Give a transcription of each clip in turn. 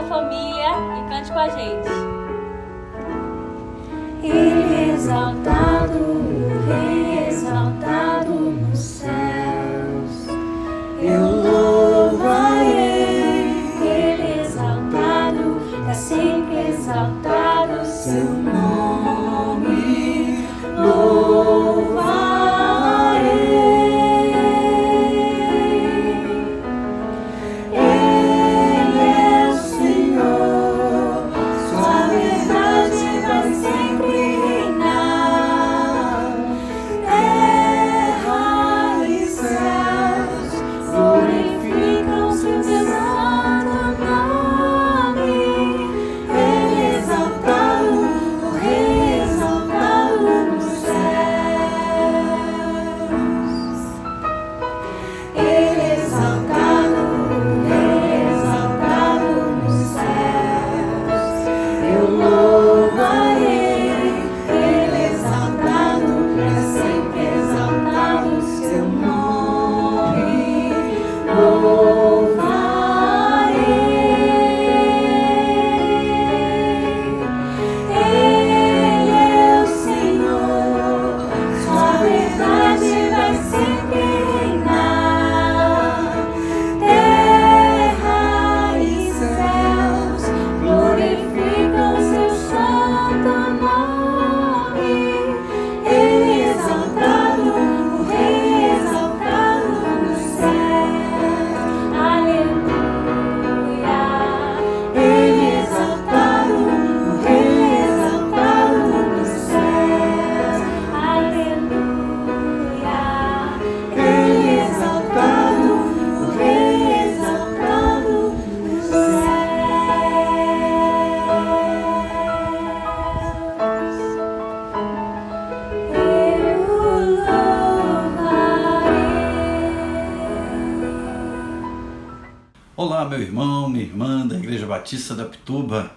sua família e cante com a gente. Ele é exaltado, o Rei exaltado nos céus. Eu louvarei. Ele é exaltado, é sempre exaltado seu nome. Louvarei. Ele é o Senhor, sua verdade vai sempre reinar. Terra e céus glorificam seu santo nome. Ele é exaltado, o Rei exaltado nos céus. Ele é exaltado, o Rei exaltado nos céus. Eu louvarei. Ele é exaltado, é sempre exaltado seu nome. Louvarei. Ele é o Senhor, sua verdade vai sempre reinar. Terra e céus glorificam seu santo nome. Ele é exaltado, o Rei exaltado nos céus. Aleluia. Ele é exaltado, o Rei exaltado nos céus. Aleluia. Ele é exaltado, o Rei exaltado nos céus. Eu louvarei. Olá, meu irmão, minha irmã da Igreja Batista da Pituba.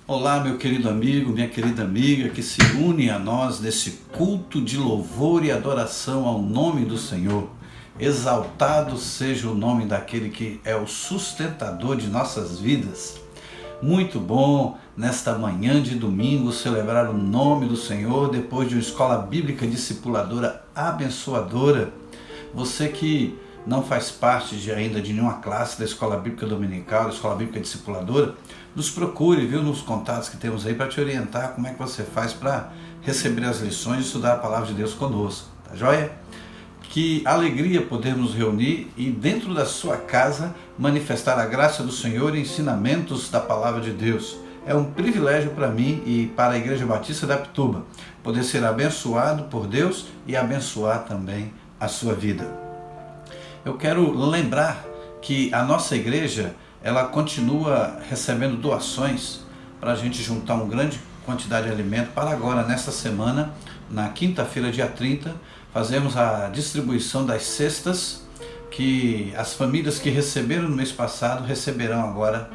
Olá, meu querido amigo, minha querida amiga que se une a nós nesse culto de louvor e adoração ao nome do Senhor. Exaltado seja o nome daquele que é o sustentador de nossas vidas. Muito bom nesta manhã de domingo celebrar o nome do Senhor depois de uma escola bíblica discipuladora abençoadora. Você que não faz parte ainda de nenhuma classe da Escola Bíblica Dominical, da Escola Bíblica Discipuladora, nos procure, viu, nos contatos que temos aí para te orientar como é que você faz para receber as lições e estudar a Palavra de Deus conosco, tá joia? Que alegria podermos reunir e dentro da sua casa manifestar a graça do Senhor e ensinamentos da Palavra de Deus. É um privilégio para mim e para a Igreja Batista da Pituba poder ser abençoado por Deus e abençoar também a sua vida. Eu quero lembrar que a nossa igreja, ela continua recebendo doações para a gente juntar uma grande quantidade de alimento para agora, nesta semana, na quinta-feira, dia 30, fazemos a distribuição das cestas que as famílias que receberam no mês passado receberão agora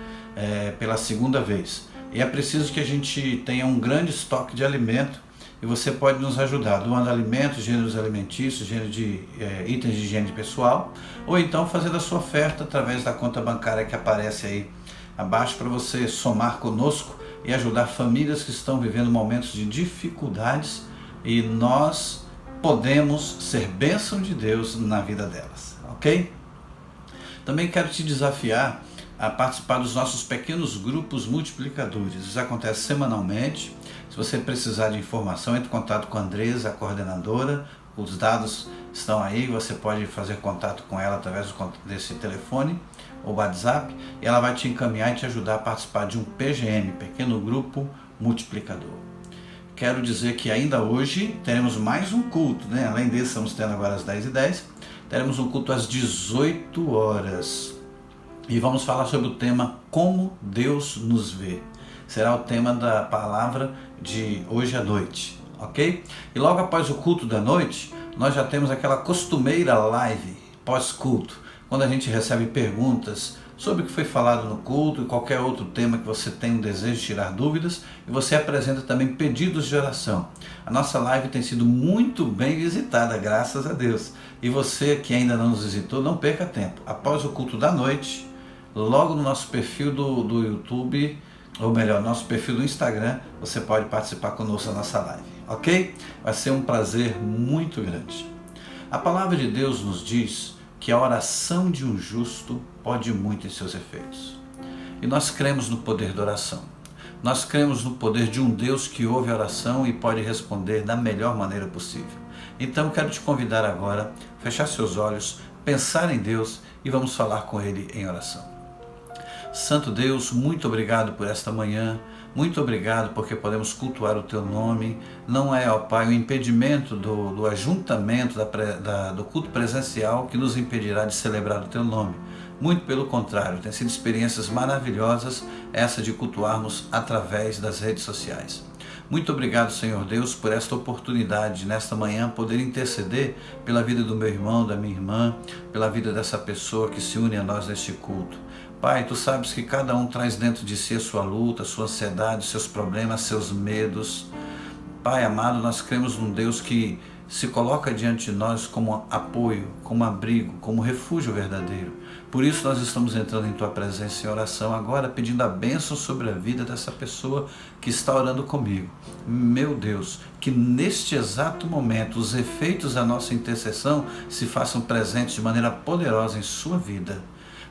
pela segunda vez. E é preciso que a gente tenha um grande estoque de alimento e você pode nos ajudar doando alimentos, gêneros alimentícios, gênero de itens de higiene pessoal, ou então fazendo a sua oferta através da conta bancária que aparece aí abaixo para você somar conosco e ajudar famílias que estão vivendo momentos de dificuldades e nós podemos ser bênção de Deus na vida delas, ok? Também quero te desafiar a participar dos nossos pequenos grupos multiplicadores. Isso acontece semanalmente. Se você precisar de informação, entre em contato com a Andresa, a coordenadora. Os dados estão aí, você pode fazer contato com ela através desse telefone ou WhatsApp e ela vai te encaminhar e te ajudar a participar de um PGM, Pequeno Grupo Multiplicador. Quero dizer que ainda hoje teremos mais um culto, né? Além desse, estamos tendo agora às 10h10, teremos um culto às 18 horas. E vamos falar sobre o tema Como Deus nos vê. Será o tema da palavra de hoje à noite, ok? E logo após o culto da noite, nós já temos aquela costumeira live pós-culto, quando a gente recebe perguntas sobre o que foi falado no culto e qualquer outro tema que você tem um desejo de tirar dúvidas, e você apresenta também pedidos de oração. A nossa live tem sido muito bem visitada, graças a Deus. E você que ainda não nos visitou, não perca tempo. Após o culto da noite, logo no nosso perfil do YouTube, ou melhor, nosso perfil do Instagram, você pode participar conosco da nossa live, ok? Vai ser um prazer muito grande. A palavra de Deus nos diz que a oração de um justo pode muito em seus efeitos. E nós cremos no poder da oração. Nós cremos no poder de um Deus que ouve a oração e pode responder da melhor maneira possível. Então quero te convidar agora a fechar seus olhos, pensar em Deus e vamos falar com Ele em oração. Santo Deus, muito obrigado por esta manhã, muito obrigado porque podemos cultuar o Teu nome. Não é, ó Pai, o impedimento do ajuntamento, do culto presencial que nos impedirá de celebrar o Teu nome. Muito pelo contrário, tem sido experiências maravilhosas essa de cultuarmos através das redes sociais. Muito obrigado, Senhor Deus, por esta oportunidade de, nesta manhã, poder interceder pela vida do meu irmão, da minha irmã, pela vida dessa pessoa que se une a nós neste culto. Pai, Tu sabes que cada um traz dentro de si a sua luta, a sua ansiedade, seus problemas, seus medos. Pai amado, nós cremos num Deus que se coloca diante de nós como apoio, como abrigo, como refúgio verdadeiro. Por isso nós estamos entrando em Tua presença em oração agora, pedindo a bênção sobre a vida dessa pessoa que está orando comigo. Meu Deus, que neste exato momento os efeitos da nossa intercessão se façam presentes de maneira poderosa em sua vida.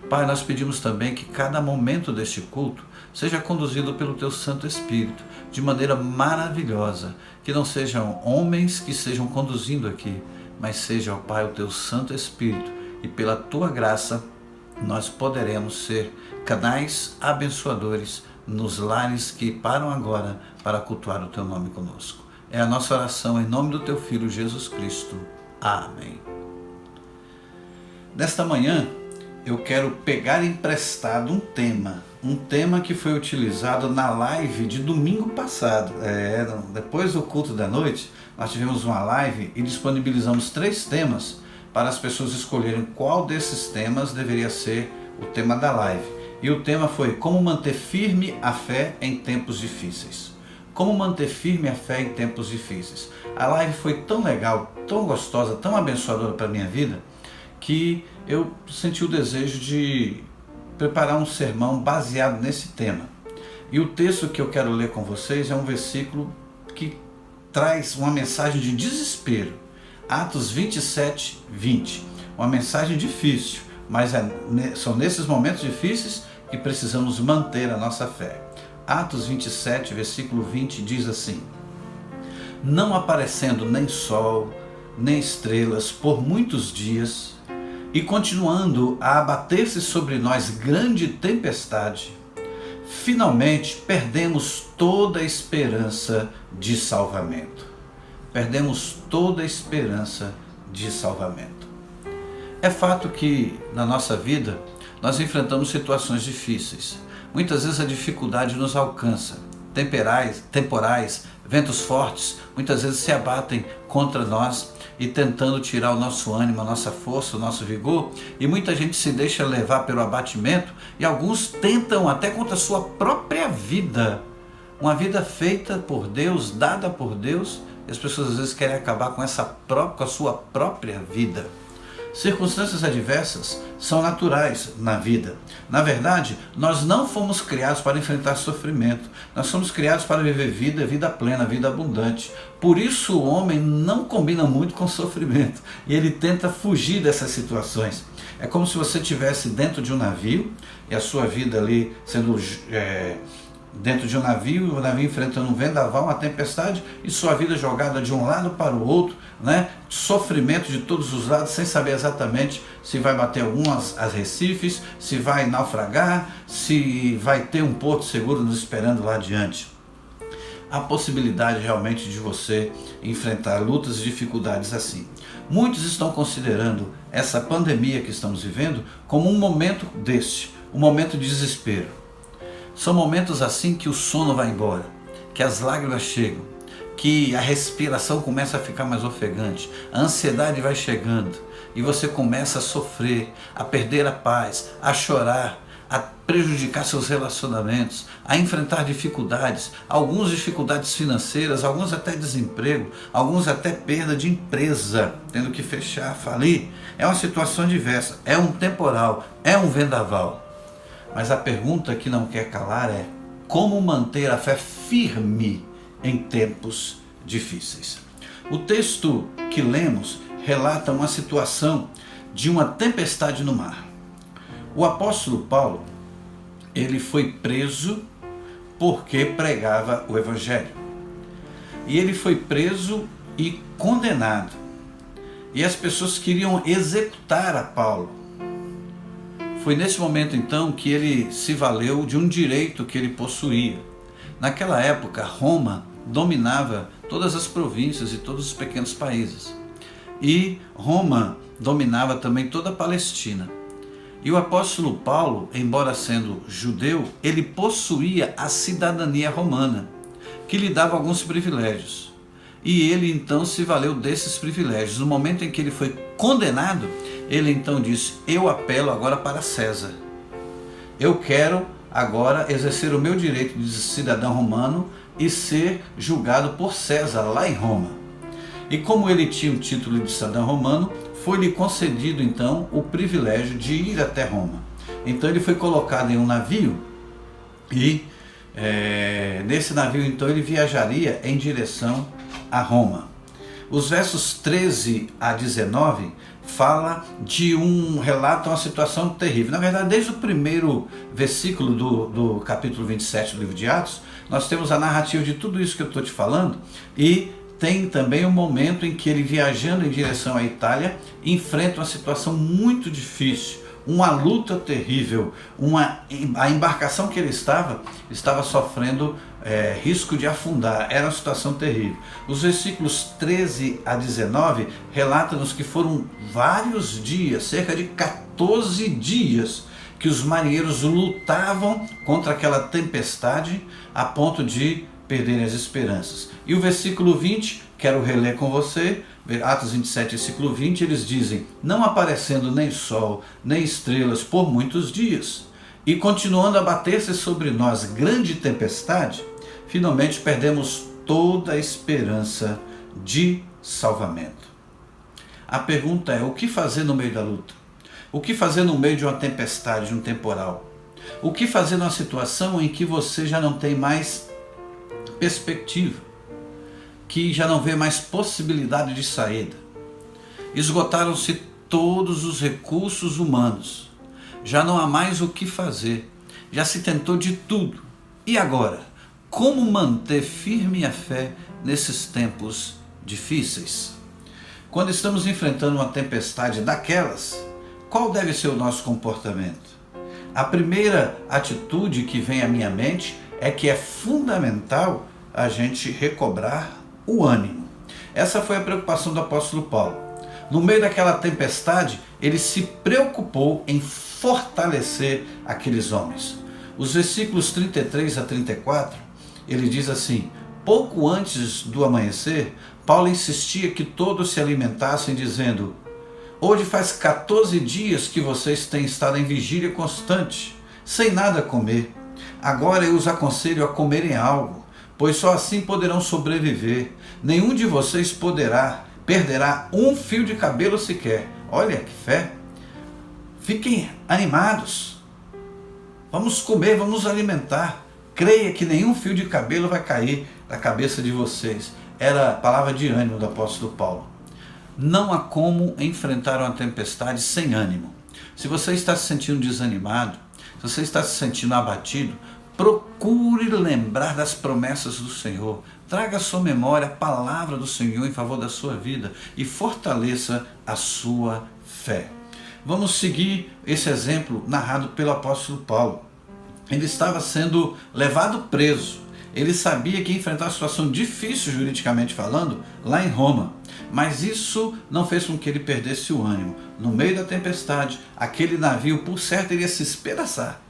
Pai, nós pedimos também que cada momento deste culto seja conduzido pelo Teu Santo Espírito de maneira maravilhosa, que não sejam homens que estejam conduzindo aqui, mas seja, ó Pai, o Teu Santo Espírito, e pela Tua graça nós poderemos ser canais abençoadores nos lares que param agora para cultuar o Teu nome conosco. É a nossa oração em nome do Teu Filho Jesus Cristo. Amém. Nesta manhã, eu quero pegar emprestado um tema que foi utilizado na live de domingo passado. Depois do culto da noite, nós tivemos uma live e disponibilizamos 3 temas para as pessoas escolherem qual desses temas deveria ser o tema da live. E o tema foi como manter firme a fé em tempos difíceis. Como manter firme a fé em tempos difíceis. A live foi tão legal, tão gostosa, tão abençoadora para a minha vida, que eu senti o desejo de preparar um sermão baseado nesse tema. E o texto que eu quero ler com vocês é um versículo que traz uma mensagem de desespero. Atos 27, 20. Uma mensagem difícil, mas são nesses momentos difíceis que precisamos manter a nossa fé. Atos 27, versículo 20 diz assim: não aparecendo nem sol, nem estrelas por muitos dias, e continuando a abater-se sobre nós grande tempestade, finalmente perdemos toda a esperança de salvamento. Perdemos toda a esperança de salvamento. É fato que na nossa vida nós enfrentamos situações difíceis. Muitas vezes a dificuldade nos alcança. Temporais, ventos fortes, muitas vezes se abatem contra nós e tentando tirar o nosso ânimo, a nossa força, o nosso vigor, e muita gente se deixa levar pelo abatimento e alguns tentam até contra a sua própria vida, uma vida feita por Deus, dada por Deus, e as pessoas às vezes querem acabar com a sua própria vida. Circunstâncias adversas são naturais na vida. Na verdade, nós não fomos criados para enfrentar sofrimento. Nós somos criados para viver vida plena, vida abundante. Por isso o homem não combina muito com sofrimento. E ele tenta fugir dessas situações. É como se você estivesse dentro de um navio e a sua vida ali sendo dentro de um navio, o navio enfrentando um vendaval, uma tempestade, e sua vida jogada de um lado para o outro, né? Sofrimento de todos os lados, sem saber exatamente se vai bater alguns arrecifes, se vai naufragar, se vai ter um porto seguro nos esperando lá adiante. Há possibilidade realmente de você enfrentar lutas e dificuldades assim. Muitos estão considerando essa pandemia que estamos vivendo como um momento um momento de desespero. São momentos assim que o sono vai embora, que as lágrimas chegam, que a respiração começa a ficar mais ofegante, a ansiedade vai chegando e você começa a sofrer, a perder a paz, a chorar, a prejudicar seus relacionamentos, a enfrentar dificuldades, algumas dificuldades financeiras, alguns até desemprego, alguns até perda de empresa, tendo que fechar, falir. É uma situação diversa, é um temporal, é um vendaval. Mas a pergunta que não quer calar é: como manter a fé firme em tempos difíceis? O texto que lemos relata uma situação de uma tempestade no mar. O apóstolo Paulo, ele foi preso porque pregava o evangelho. E ele foi preso e condenado. E as pessoas queriam executar a Paulo. Foi nesse momento então que ele se valeu de um direito que ele possuía. Naquela época, Roma dominava todas as províncias e todos os pequenos países. E Roma dominava também toda a Palestina. E o apóstolo Paulo, embora sendo judeu, ele possuía a cidadania romana, que lhe dava alguns privilégios. E ele então se valeu desses privilégios. No momento em que ele foi condenado, ele então disse: eu apelo agora para César. Eu quero agora exercer o meu direito de cidadão romano e ser julgado por César lá em Roma. E como ele tinha o título de cidadão romano, foi-lhe concedido então o privilégio de ir até Roma. Então ele foi colocado em um navio e nesse navio então ele viajaria em direção a Roma. Os versos 13 a 19 fala de relatam uma situação terrível. Na verdade, desde o primeiro versículo do capítulo 27 do livro de Atos, nós temos a narrativa de tudo isso que eu estou te falando, e tem também um momento em que ele, viajando em direção à Itália, enfrenta uma situação muito difícil, uma luta terrível, a embarcação que ele estava sofrendo risco de afundar, era uma situação terrível. Os versículos 13 a 19 relatam-nos que foram vários dias, cerca de 14 dias, que os marinheiros lutavam contra aquela tempestade a ponto de perderem as esperanças. E o versículo 20, quero reler com você, Atos 27, versículo 20, eles dizem: não aparecendo nem sol, nem estrelas por muitos dias, e continuando a bater-se sobre nós grande tempestade, finalmente perdemos toda a esperança de salvamento. A pergunta é: o que fazer no meio da luta? O que fazer no meio de uma tempestade, de um temporal? O que fazer numa situação em que você já não tem mais perspectiva, que já não vê mais possibilidade de saída? Esgotaram-se todos os recursos humanos, já não há mais o que fazer, já se tentou de tudo. E agora? Como manter firme a fé nesses tempos difíceis? Quando estamos enfrentando uma tempestade daquelas, qual deve ser o nosso comportamento? A primeira atitude que vem à minha mente é que é fundamental a gente recobrar o ânimo. Essa foi a preocupação do apóstolo Paulo. No meio daquela tempestade, ele se preocupou em fortalecer aqueles homens. Os versículos 33 a 34, ele diz assim: pouco antes do amanhecer, Paulo insistia que todos se alimentassem, dizendo: hoje faz 14 dias que vocês têm estado em vigília constante, sem nada comer. Agora eu os aconselho a comerem algo, pois só assim poderão sobreviver. Nenhum de vocês perderá um fio de cabelo sequer. Olha que fé! Fiquem animados. Vamos comer, vamos alimentar. Creia que nenhum fio de cabelo vai cair da cabeça de vocês. Era a palavra de ânimo do apóstolo Paulo. Não há como enfrentar uma tempestade sem ânimo. Se você está se sentindo desanimado, se você está se sentindo abatido, procure lembrar das promessas do Senhor. Traga à sua memória a palavra do Senhor em favor da sua vida e fortaleça a sua fé. Vamos seguir esse exemplo narrado pelo apóstolo Paulo. Ele estava sendo levado preso. Ele sabia que ia enfrentar uma situação difícil, juridicamente falando, lá em Roma. Mas isso não fez com que ele perdesse o ânimo. No meio da tempestade, aquele navio, por certo, iria se espedaçar.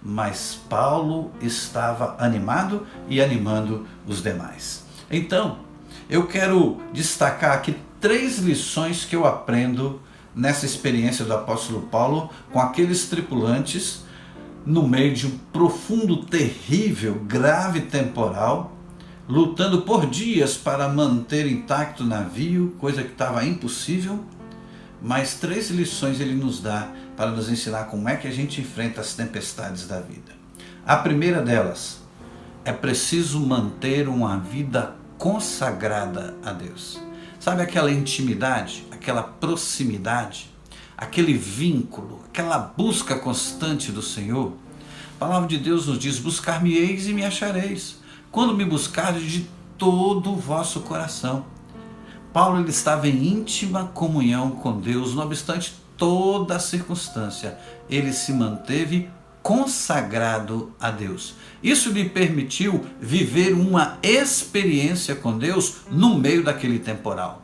Mas Paulo estava animado e animando os demais. Então, eu quero destacar aqui 3 lições que eu aprendo nessa experiência do apóstolo Paulo com aqueles tripulantes no meio de um profundo, terrível, grave temporal, lutando por dias para manter intacto o navio, coisa que estava impossível, mas 3 lições ele nos dá para nos ensinar como é que a gente enfrenta as tempestades da vida. A primeira delas, é preciso manter uma vida consagrada a Deus. Sabe aquela intimidade, aquela proximidade, aquele vínculo, aquela busca constante do Senhor? A palavra de Deus nos diz: buscar-me-eis e me achareis, quando me buscardes de todo o vosso coração. Paulo ele estava em íntima comunhão com Deus, não obstante toda a circunstância, ele se manteve consagrado a Deus. Isso lhe permitiu viver uma experiência com Deus no meio daquele temporal.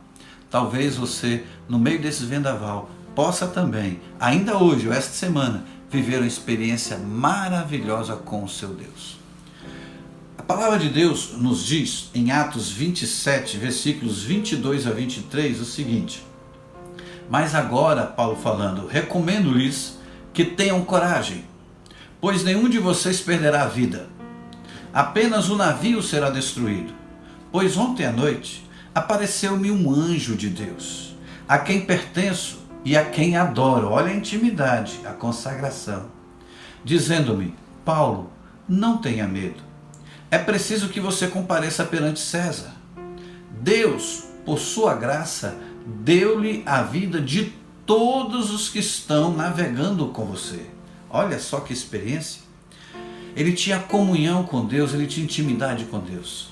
Talvez você, no meio desse vendaval, possa também, ainda hoje ou esta semana, viver uma experiência maravilhosa com o seu Deus. A palavra de Deus nos diz em Atos 27, versículos 22 a 23, o seguinte: mas agora, Paulo falando, recomendo-lhes que tenham coragem, pois nenhum de vocês perderá a vida. Apenas o navio será destruído. Pois ontem à noite apareceu-me um anjo de Deus, a quem pertenço e a quem adoro. Olha a intimidade, a consagração. Dizendo-me: Paulo, não tenha medo. É preciso que você compareça perante César. Deus, por sua graça, deu-lhe a vida de todos os que estão navegando com você. Olha só que experiência. Ele tinha comunhão com Deus, ele tinha intimidade com Deus.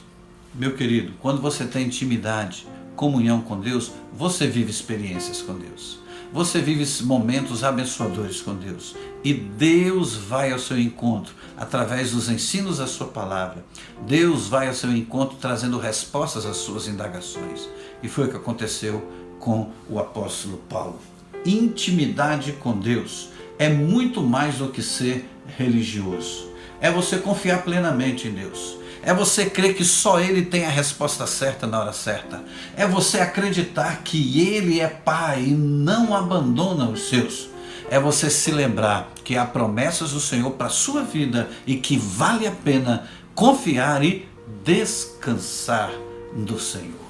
Meu querido, quando você tem intimidade, comunhão com Deus, você vive experiências com Deus. Você vive momentos abençoadores com Deus. E Deus vai ao seu encontro através dos ensinos da sua palavra. Deus vai ao seu encontro trazendo respostas às suas indagações. E foi o que aconteceu com o apóstolo Paulo. Intimidade com Deus é muito mais do que ser religioso. É você confiar plenamente em Deus. É você crer que só Ele tem a resposta certa na hora certa. É você acreditar que Ele é Pai e não abandona os seus. É você se lembrar que há promessas do Senhor para a sua vida e que vale a pena confiar e descansar do Senhor.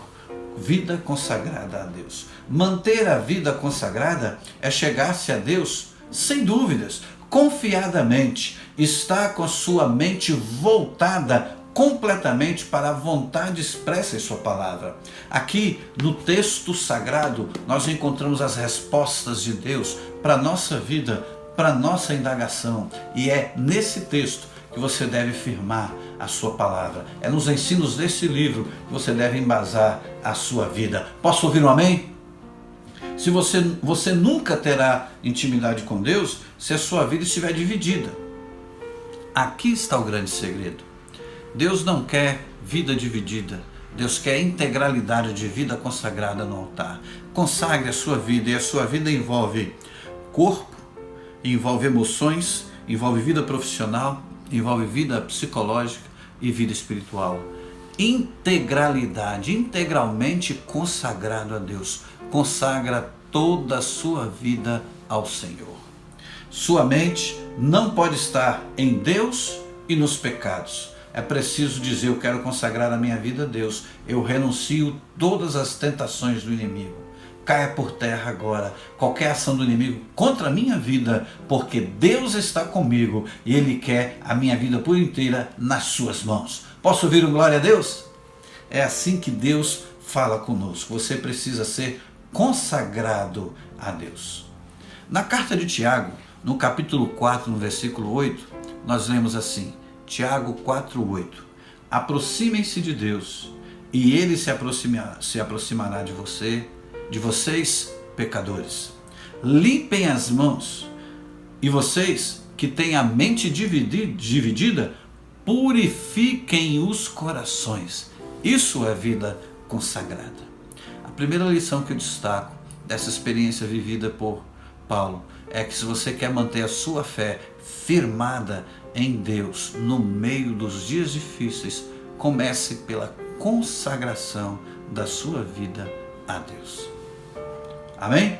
Vida consagrada a Deus. Manter a vida consagrada é chegar-se a Deus sem dúvidas, confiadamente, estar com sua mente voltada completamente para a vontade expressa em sua palavra. Aqui no texto sagrado nós encontramos as respostas de Deus para a nossa vida, para a nossa indagação, e é nesse texto que você deve firmar a sua palavra. É nos ensinos desse livro que você deve embasar a sua vida. Posso ouvir um amém? Se você nunca terá intimidade com Deus se a sua vida estiver dividida. Aqui está o grande segredo. Deus não quer vida dividida. Deus quer integralidade de vida consagrada no altar. Consagre a sua vida, e a sua vida envolve corpo, envolve emoções, envolve vida profissional, envolve vida psicológica e vida espiritual. Integralidade, integralmente consagrado a Deus. Consagra toda a sua vida ao Senhor. Sua mente não pode estar em Deus e nos pecados. É preciso dizer: eu quero consagrar a minha vida a Deus. Eu renuncio todas as tentações do inimigo. Caia por terra agora qualquer ação do inimigo contra a minha vida, porque Deus está comigo e Ele quer a minha vida por inteira nas suas mãos. Posso ouvir um glória a Deus? É assim que Deus fala conosco. Você precisa ser consagrado a Deus. Na carta de Tiago, no capítulo 4, no versículo 8, nós lemos assim: Tiago 4:8. Aproximem-se de Deus, e Ele se aproximará de vocês, pecadores. Limpem as mãos, e vocês que têm a mente dividida, purifiquem os corações. Isso é vida consagrada. A primeira lição que eu destaco dessa experiência vivida por Paulo é que, se você quer manter a sua fé firmada em Deus no meio dos dias difíceis, comece pela consagração da sua vida a Deus. Amém?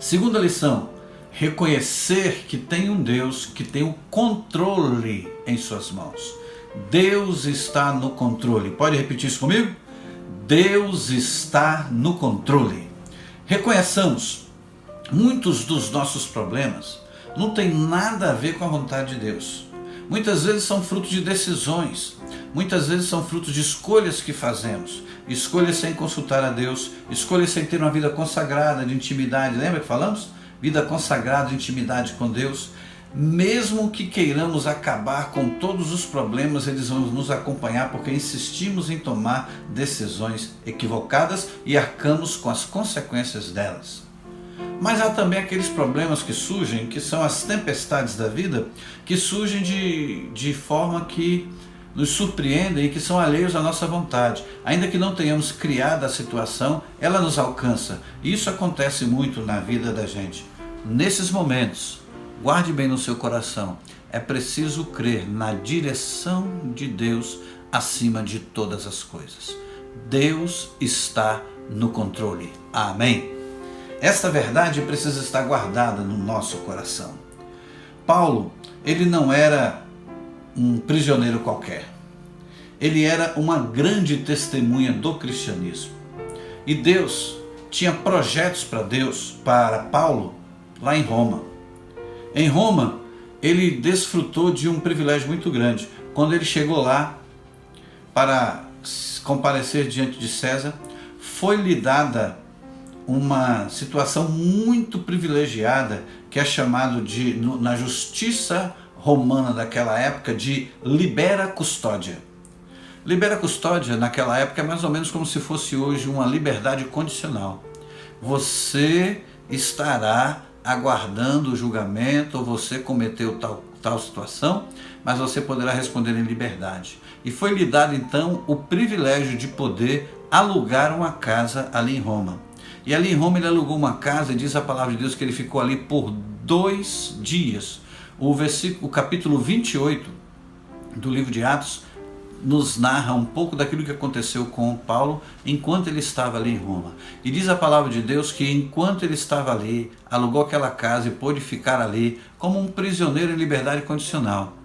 Segunda lição: reconhecer que tem um Deus que tem o controle em suas mãos. Deus está no controle. Pode repetir isso comigo? Deus está no controle. Reconheçamos Muitos dos nossos problemas não têm nada a ver com a vontade de Deus. Muitas vezes são frutos de decisões, muitas vezes são frutos de escolhas que fazemos, escolhas sem consultar a Deus, escolhas sem ter uma vida consagrada de intimidade. Lembra que falamos? Vida consagrada de intimidade com Deus. Mesmo que queiramos acabar com todos os problemas, eles vão nos acompanhar porque insistimos em tomar decisões equivocadas e arcamos com as consequências delas. Mas há também aqueles problemas que surgem, que são as tempestades da vida, que surgem de forma que nos surpreendem e que são alheios à nossa vontade. Ainda que não tenhamos criado a situação, ela nos alcança. E isso acontece muito na vida da gente. Nesses momentos, guarde bem no seu coração, é preciso crer na direção de Deus acima de todas as coisas. Deus está no controle. Amém? Esta verdade precisa estar guardada no nosso coração. Paulo, ele não era um prisioneiro qualquer. Ele era uma grande testemunha do cristianismo. E Deus tinha projetos para Paulo, lá em Roma. Em Roma, ele desfrutou de um privilégio muito grande. Quando ele chegou lá para comparecer diante de César, foi-lhe dada uma situação muito privilegiada, que é chamado na justiça romana daquela época, de libera custódia. Libera custódia naquela época é mais ou menos como se fosse hoje uma liberdade condicional. Você estará aguardando o julgamento, ou você cometeu tal situação, mas você poderá responder em liberdade. E foi lhe dado então o privilégio de poder alugar uma casa ali em Roma. E ali em Roma ele alugou uma casa, e diz a palavra de Deus que ele ficou ali por 2 dias. O capítulo 28 do livro de Atos nos narra um pouco daquilo que aconteceu com Paulo enquanto ele estava ali em Roma. E diz a palavra de Deus que enquanto ele estava ali, alugou aquela casa e pôde ficar ali como um prisioneiro em liberdade condicional.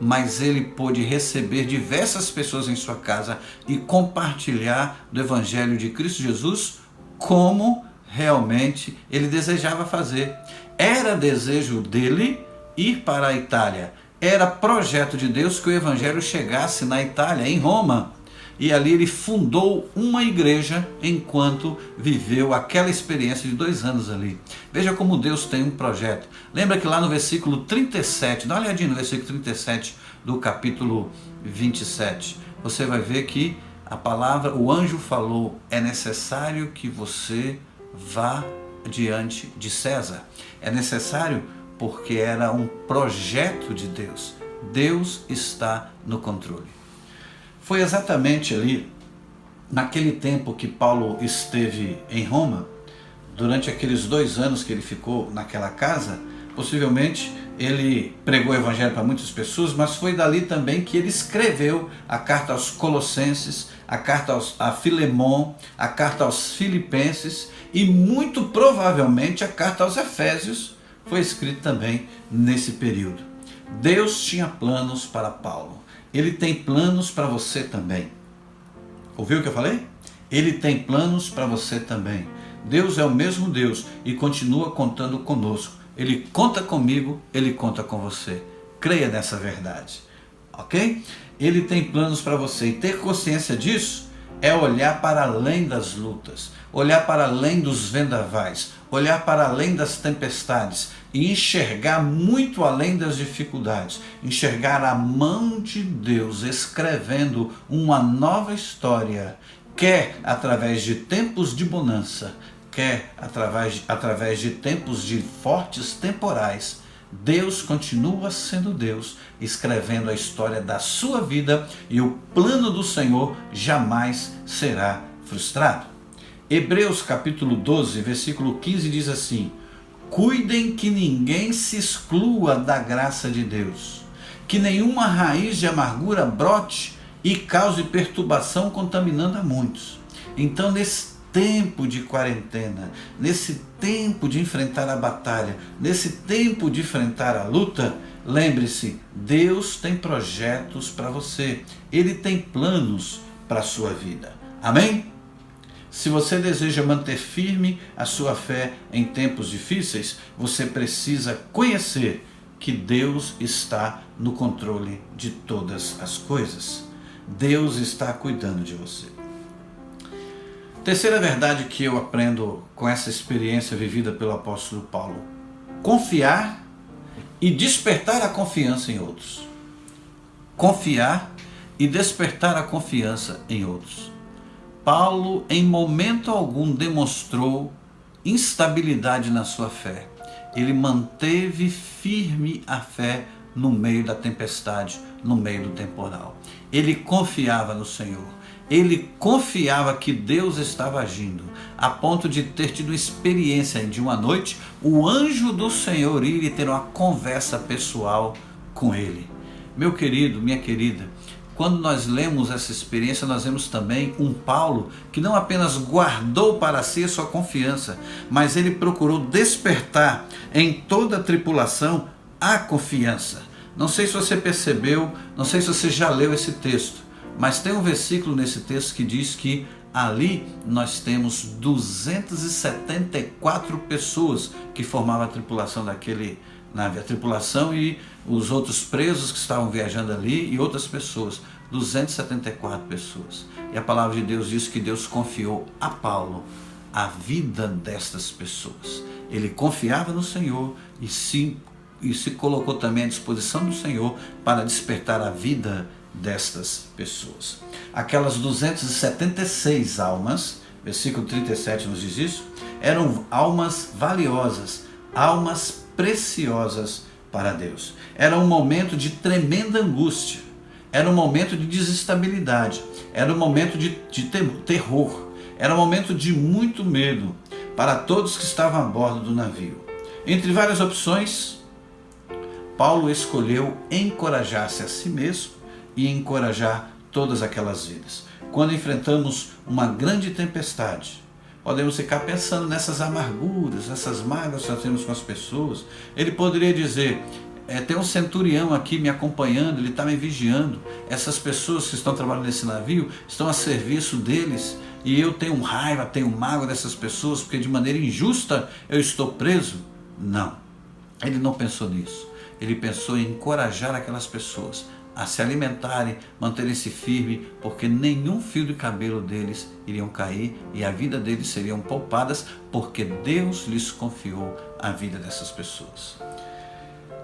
Mas ele pôde receber diversas pessoas em sua casa e compartilhar do Evangelho de Cristo Jesus como realmente ele desejava fazer. Era desejo dele ir para a Itália. Era projeto de Deus que o Evangelho chegasse na Itália, em Roma. E ali ele fundou uma igreja enquanto viveu aquela experiência de 2 anos ali. Veja como Deus tem um projeto. Lembra que lá no versículo 37, dá uma olhadinha no versículo 37 do capítulo 27. Você vai ver que a palavra, o anjo falou, é necessário que você vá diante de César. É necessário porque era um projeto de Deus. Deus está no controle. Foi exatamente ali, naquele tempo que Paulo esteve em Roma, durante aqueles 2 anos que ele ficou naquela casa, possivelmente ele pregou o evangelho para muitas pessoas, mas foi dali também que ele escreveu a carta aos Colossenses, a carta a Filemon, a carta aos Filipenses e muito provavelmente a carta aos Efésios foi escrita também nesse período. Deus tinha planos para Paulo. Ele tem planos para você também. Ouviu o que eu falei? Ele tem planos para você também. Deus é o mesmo Deus e continua contando conosco. Ele conta comigo, ele conta com você. Creia nessa verdade, ok? Ele tem planos para você e ter consciência disso é olhar para além das lutas, olhar para além dos vendavais, olhar para além das tempestades e enxergar muito além das dificuldades, enxergar a mão de Deus escrevendo uma nova história, quer através de tempos de bonança, quer através de tempos de fortes temporais. Deus continua sendo Deus, escrevendo a história da sua vida e o plano do Senhor jamais será frustrado. Hebreus capítulo 12, versículo 15 diz assim: cuidem que ninguém se exclua da graça de Deus, que nenhuma raiz de amargura brote e cause perturbação contaminando a muitos. Então, nesse tempo de quarentena, nesse tempo de enfrentar a batalha, nesse tempo de enfrentar a luta, lembre-se, Deus tem projetos para você, Ele tem planos para a sua vida. Amém? Se você deseja manter firme a sua fé em tempos difíceis, você precisa conhecer que Deus está no controle de todas as coisas. Deus está cuidando de você. Terceira verdade que eu aprendo com essa experiência vivida pelo apóstolo Paulo: confiar e despertar a confiança em outros. Confiar e despertar a confiança em outros. Paulo, em momento algum, demonstrou instabilidade na sua fé. Ele manteve firme a fé no meio da tempestade, no meio do temporal. Ele confiava no Senhor. Ele confiava que Deus estava agindo, a ponto de ter tido experiência de uma noite, o anjo do Senhor ir ter uma conversa pessoal com ele. Meu querido, minha querida, quando nós lemos essa experiência, nós vemos também um Paulo que não apenas guardou para si a sua confiança, mas ele procurou despertar em toda a tripulação a confiança. Não sei se você percebeu, não sei se você já leu esse texto, mas tem um versículo nesse texto que diz que ali nós temos 274 pessoas que formavam a tripulação daquele navio. A tripulação e os outros presos que estavam viajando ali e outras pessoas. 274 pessoas. E a palavra de Deus diz que Deus confiou a Paulo a vida destas pessoas. Ele confiava no Senhor e se colocou também à disposição do Senhor para despertar a vida destas pessoas. Aquelas 276 almas, versículo 37 nos diz isso, eram almas valiosas, almas preciosas para Deus. Era um momento de tremenda angústia, era um momento de desestabilidade, era um momento de terror, era um momento de muito medo para todos que estavam a bordo do navio. Entre várias opções, Paulo escolheu encorajar-se a si mesmo e encorajar todas aquelas vidas. Quando enfrentamos uma grande tempestade, podemos ficar pensando nessas amarguras, essas mágoas que nós temos com as pessoas. Ele poderia dizer, tem um centurião aqui me acompanhando, ele está me vigiando, essas pessoas que estão trabalhando nesse navio estão a serviço deles, e eu tenho raiva, tenho mágoa dessas pessoas, porque de maneira injusta eu estou preso. Não, ele não pensou nisso. Ele pensou em encorajar aquelas pessoas a se alimentarem, manterem-se firmes, porque nenhum fio de cabelo deles iriam cair e a vida deles seriam poupadas, porque Deus lhes confiou a vida dessas pessoas.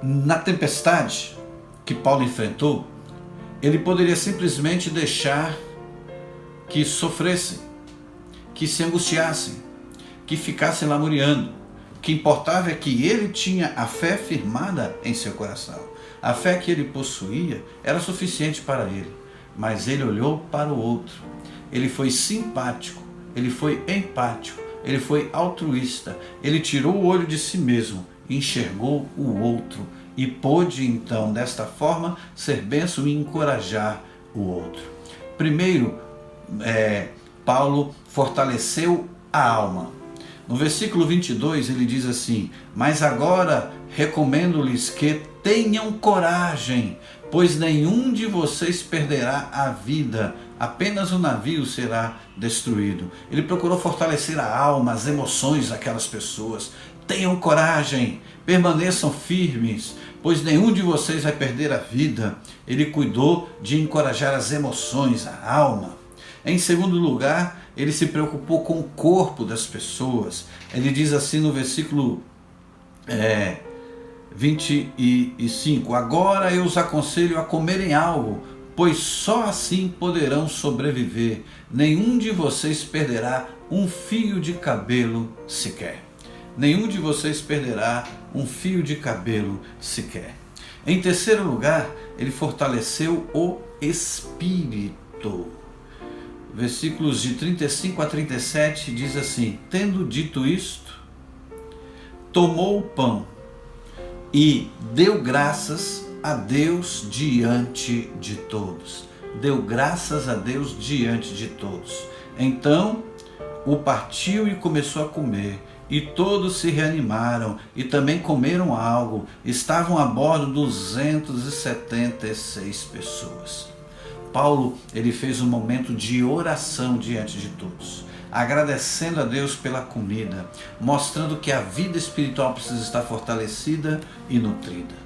Na tempestade que Paulo enfrentou, ele poderia simplesmente deixar que sofressem, que se angustiassem, que ficassem lamuriando. O que importava é que ele tinha a fé firmada em seu coração. A fé que ele possuía era suficiente para ele, mas ele olhou para o outro. Ele foi simpático, ele foi empático, ele foi altruísta. Ele tirou o olho de si mesmo, enxergou o outro e pôde então, desta forma, ser bênção e encorajar o outro. Primeiro, Paulo fortaleceu a alma. No versículo 22 ele diz assim: mas agora recomendo-lhes que tenham coragem, pois nenhum de vocês perderá a vida, apenas o navio será destruído. Ele procurou fortalecer a alma, as emoções daquelas pessoas. Tenham coragem, permaneçam firmes, pois nenhum de vocês vai perder a vida. Ele cuidou de encorajar as emoções, a alma. Em segundo lugar, ele se preocupou com o corpo das pessoas. Ele diz assim no versículo 25: agora eu os aconselho a comerem algo, pois só assim poderão sobreviver. Nenhum de vocês perderá um fio de cabelo sequer. Nenhum de vocês perderá um fio de cabelo sequer. Em terceiro lugar, ele fortaleceu o espírito. Versículos de 35 a 37 diz assim: tendo dito isto, tomou o pão e deu graças a Deus diante de todos. Deu graças a Deus diante de todos. Então o partiu e começou a comer. E todos se reanimaram e também comeram algo. Estavam a bordo 276 pessoas. Paulo, ele fez um momento de oração diante de todos. agradecendo a Deus pela comida, mostrando que a vida espiritual precisa estar fortalecida e nutrida.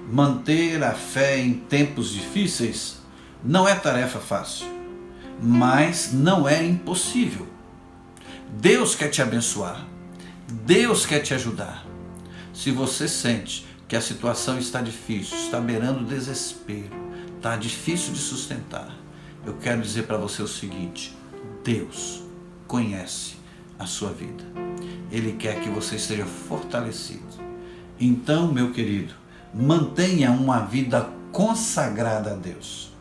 Manter a fé em tempos difíceis não é tarefa fácil, mas não é impossível. Deus quer te abençoar, Deus quer te ajudar. Se você sente que a situação está difícil, está beirando desespero, está difícil de sustentar, eu quero dizer para você o seguinte: Deus conhece a sua vida. Ele quer que você esteja fortalecido. Então, meu querido, mantenha uma vida consagrada a Deus,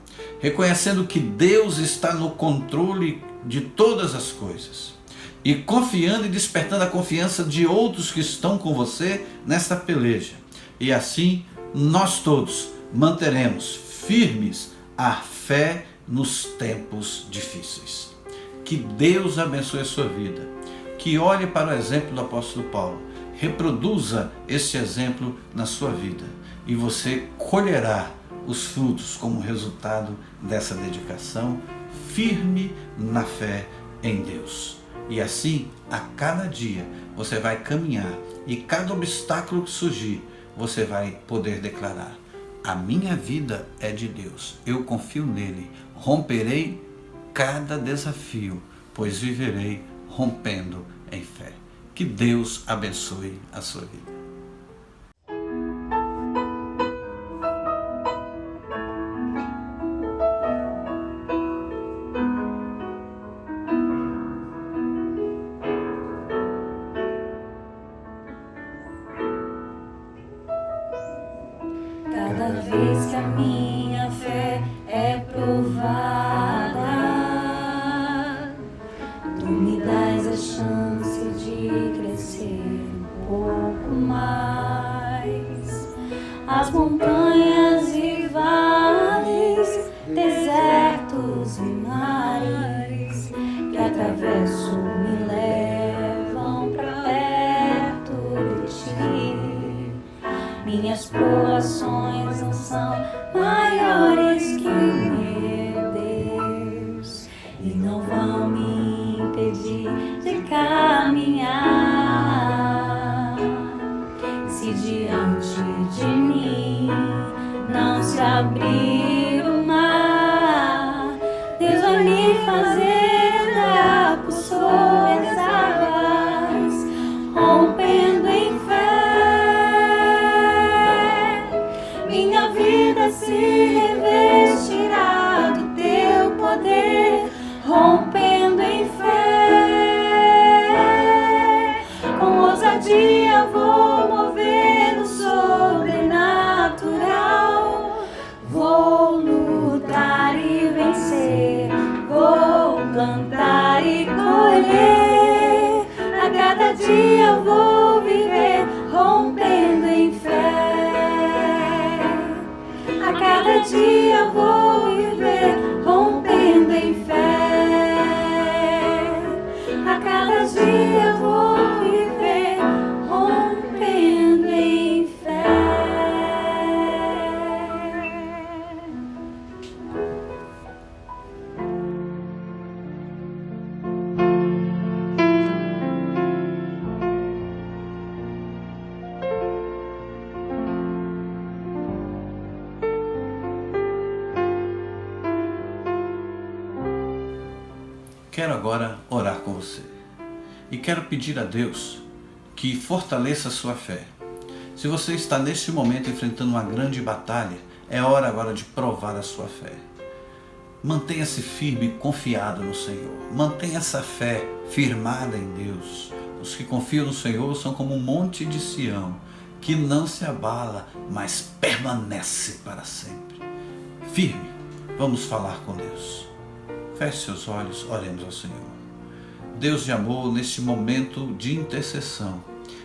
reconhecendo que Deus está no controle de todas as coisas e confiando e despertando a confiança de outros que estão com você nesta peleja. E assim, nós todos manteremos firmes a fé nos tempos difíceis. Que Deus abençoe a sua vida, que olhe para o exemplo do apóstolo Paulo, reproduza esse exemplo na sua vida e você colherá os frutos como resultado dessa dedicação firme na fé em Deus. E assim, a cada dia, você vai caminhar e cada obstáculo que surgir, você vai poder declarar: a minha vida é de Deus, eu confio nele, romperei cada desafio, pois viverei rompendo em fé. Que Deus abençoe a sua vida. Cada vez que a minha fé é provada, tu me dás a chance de crescer um pouco mais. As montanhas e vales, desertos e mares que atravesso me levam pra perto de ti. Minhas provações não são maiores que o meu Deus e não vão me impedir de caminhar. Se diante de mim não se abrir o mar, Deus vai me fazer andar por sobre as águas, rompendo em minha vida se revestirá do teu poder, rompendo em fé. Com ousadia vou mover no sobrenatural. Vou lutar e vencer, vou plantar e colher. A cada dia vou viver rompendo em fé. A cada dia vou viver rompendo em fé. A cada dia vou viver rompendo em fé. Quero agora orar com você e quero pedir a Deus que fortaleça a sua fé. Se você está neste momento enfrentando uma grande batalha, é hora agora de provar a sua fé. Mantenha-se firme e confiado no Senhor. Mantenha essa fé firmada em Deus. Os que confiam no Senhor são como um monte de Sião, que não se abala, mas permanece para sempre. Firme, vamos falar com Deus. Feche seus olhos, oremos ao Senhor. Deus de amor, neste momento de intercessão,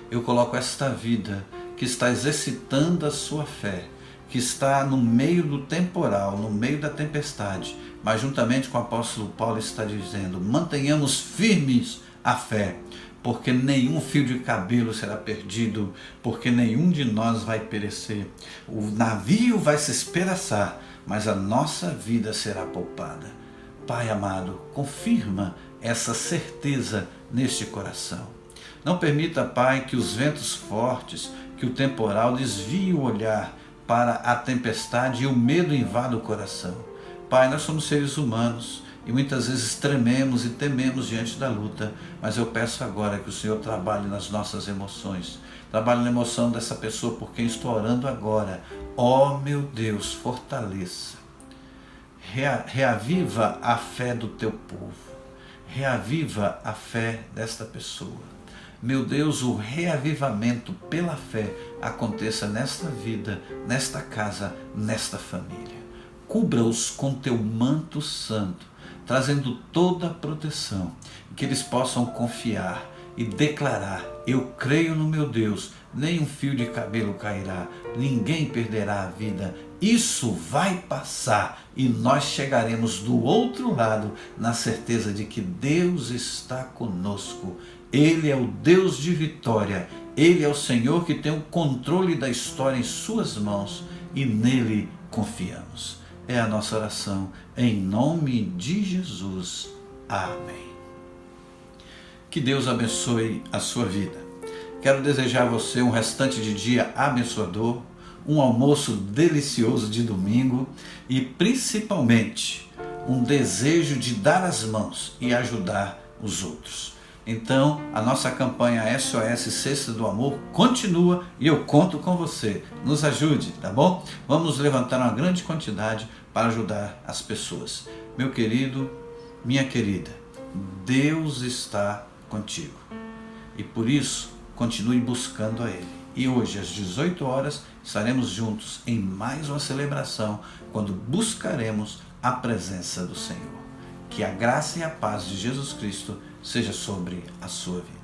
eu coloco esta vida que está exercitando a sua fé, que está no meio do temporal, no meio da tempestade, mas juntamente com o apóstolo Paulo está dizendo: mantenhamos firmes a fé, porque nenhum fio de cabelo será perdido, porque nenhum de nós vai perecer. O navio vai se espedaçar, mas a nossa vida será poupada. Pai amado, confirma essa certeza neste coração. Não permita, Pai, que os ventos fortes, que o temporal desvie o olhar para a tempestade e o medo invada o coração. Pai, nós somos seres humanos e muitas vezes trememos e tememos diante da luta, mas eu peço agora que o Senhor trabalhe nas nossas emoções, trabalhe na emoção dessa pessoa por quem estou orando agora. Ó meu Deus, fortaleça, reaviva a fé do teu povo, reaviva a fé desta pessoa. Meu Deus, o reavivamento pela fé aconteça nesta vida, nesta casa, nesta família. Cubra-os com teu manto santo, trazendo toda a proteção, que eles possam confiar e declarar: eu creio no meu Deus, nem um fio de cabelo cairá, ninguém perderá a vida, isso vai passar e nós chegaremos do outro lado na certeza de que Deus está conosco. Ele é o Deus de vitória, Ele é o Senhor que tem o controle da história em suas mãos e nele confiamos. É a nossa oração, em nome de Jesus. Amém. Que Deus abençoe a sua vida. Quero desejar a você um restante de dia abençoador, um almoço delicioso de domingo e principalmente um desejo de dar as mãos e ajudar os outros. Então, a nossa campanha SOS Cesta do Amor continua e eu conto com você. Nos ajude, tá bom? Vamos levantar uma grande quantidade para ajudar as pessoas. Meu querido, minha querida, Deus está contigo. E por isso, continue buscando a Ele. E hoje, às 18 horas, estaremos juntos em mais uma celebração, quando buscaremos a presença do Senhor. Que a graça e a paz de Jesus Cristo seja sobre a sua vida.